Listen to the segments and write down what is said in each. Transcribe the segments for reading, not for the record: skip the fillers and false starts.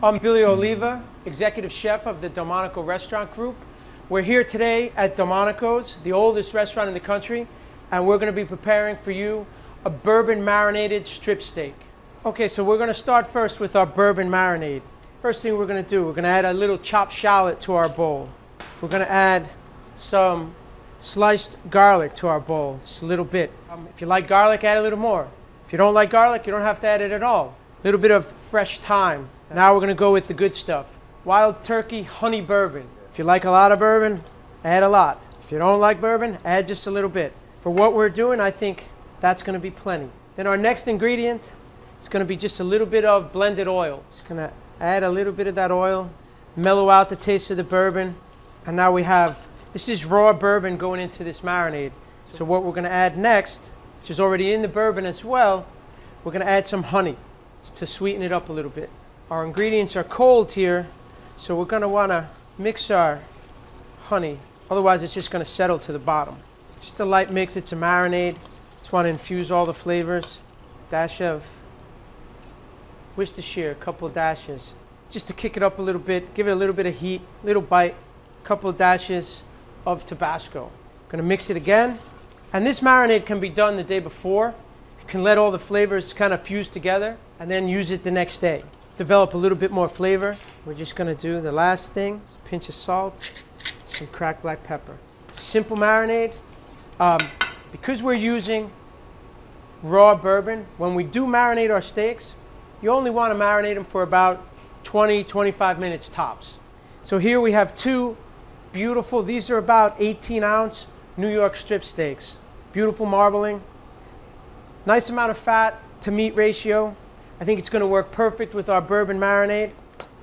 I'm Billy Oliva, Executive Chef of the Delmonico Restaurant Group. We're here today at Delmonico's, the oldest restaurant in the country, and we're going to be preparing for you a bourbon marinated strip steak. Okay, so we're going to start first with our bourbon marinade. First thing we're going to do, we're going to add a little chopped shallot to our bowl. We're going to add some sliced garlic to our bowl, just a little bit. If you like garlic, add a little more. If you don't like garlic, you don't have to add it at all. A little bit of fresh thyme. Now we're going to go with the good stuff. Wild turkey honey bourbon. If you like a lot of bourbon, add a lot. If you don't like bourbon, add just a little bit. For what we're doing, I think that's going to be plenty. Then our next ingredient is going to be just a little bit of blended oil. Just going to add a little bit of that oil, mellow out the taste of the bourbon. And now we have, this is raw bourbon going into this marinade. So what we're going to add next, which is already in the bourbon as well, we're going to add some honey to sweeten it up a little bit. Our ingredients are cold here, so we're going to want to mix our honey. Otherwise, it's just going to settle to the bottom. Just a light mix. It's a marinade. Just want to infuse all the flavors. Dash of Worcestershire, a couple of dashes. Just to kick it up a little bit, give it a little bit of heat, little bite. A couple of dashes of Tabasco. Going to mix it again. And this marinade can be done the day before. You can let all the flavors kind of fuse together and then use it the next day. Develop a little bit more flavor. We're just going to do the last thing, a pinch of salt, some cracked black pepper. It's a simple marinade. Because we're using raw bourbon, when we do marinate our steaks, you only want to marinate them for about 20-25 minutes tops. So here we have two beautiful, these are about 18-ounce New York strip steaks. Beautiful marbling. Nice amount of fat to meat ratio. I think it's going to work perfect with our bourbon marinade.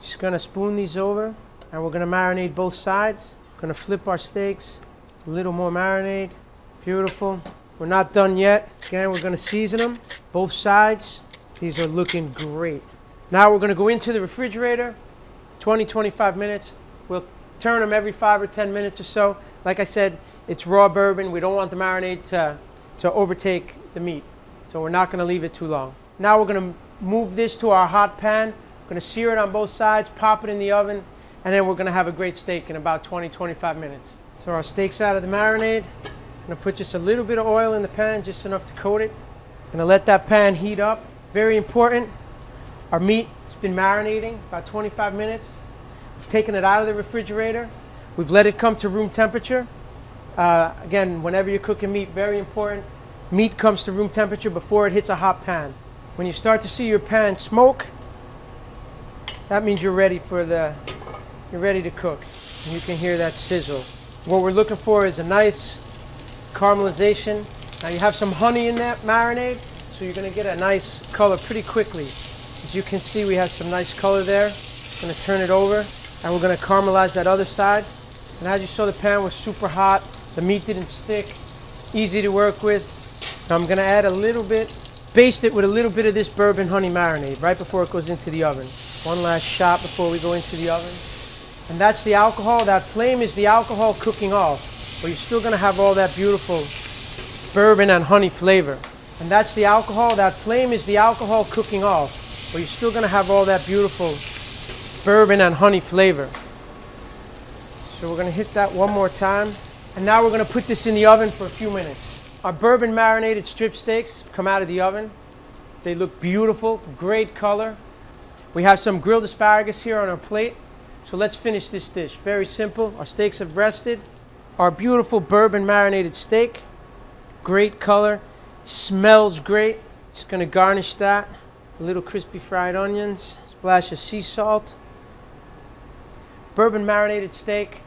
Just going to spoon these over, and we're going to marinate both sides. Going to flip our steaks. A little more marinade. Beautiful. We're not done yet. Again, we're going to season them. Both sides. These are looking great. Now we're going to go into the refrigerator. 20-25 minutes. We'll turn them every 5 or 10 minutes or so. Like I said, it's raw bourbon. We don't want the marinade to overtake the meat. So we're not going to leave it too long. Now we're going to move this to our hot pan. We're going to sear it on both sides, pop it in the oven, and then we're going to have a great steak in about 20-25 minutes. So our steak's out of the marinade. I'm going to put just a little bit of oil in the pan, just enough to coat it. Going to let that pan heat up. Very important. Our meat has been marinating about 25 minutes. We've taken it out of the refrigerator. We've let it come to room temperature. Again, whenever you're cooking meat, very important. Meat comes to room temperature before it hits a hot pan. When you start to see your pan smoke, that means you're ready to cook. And you can hear that sizzle. What we're looking for is a nice caramelization. Now you have some honey in that marinade, so you're going to get a nice color pretty quickly. As you can see, we have some nice color there. I'm going to turn it over, and we're going to caramelize that other side. And as you saw, the pan was super hot. The meat didn't stick. Easy to work with. Now I'm going to add a little bit, baste it with a little bit of this bourbon honey marinade right before it goes into the oven. One last shot before we go into the oven. And that's the alcohol. That flame is the alcohol cooking off. But you're still going to have all that beautiful bourbon and honey flavor. And that's the alcohol. That flame is the alcohol cooking off. But you're still going to have all that beautiful bourbon and honey flavor. So we're going to hit that one more time. And now we're going to put this in the oven for a few minutes. Our bourbon marinated strip steaks come out of the oven. They look beautiful, great color. We have some grilled asparagus here on our plate. So let's finish this dish. Very simple. Our steaks have rested. Our beautiful bourbon marinated steak. Great color. Smells great. Just going to garnish that. A little crispy fried onions. Splash of sea salt. Bourbon marinated steak.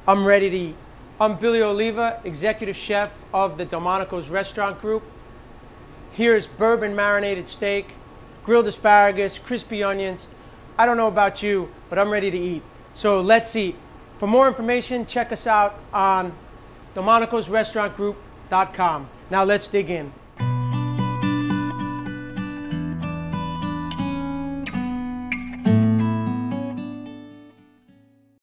I'm ready to eat. I'm Billy Oliva, Executive Chef of the Delmonico's Restaurant Group. Here's bourbon marinated steak, grilled asparagus, crispy onions. I don't know about you, but I'm ready to eat. So let's eat. For more information, check us out on delmonicosrestaurantgroup.com. Now let's dig in.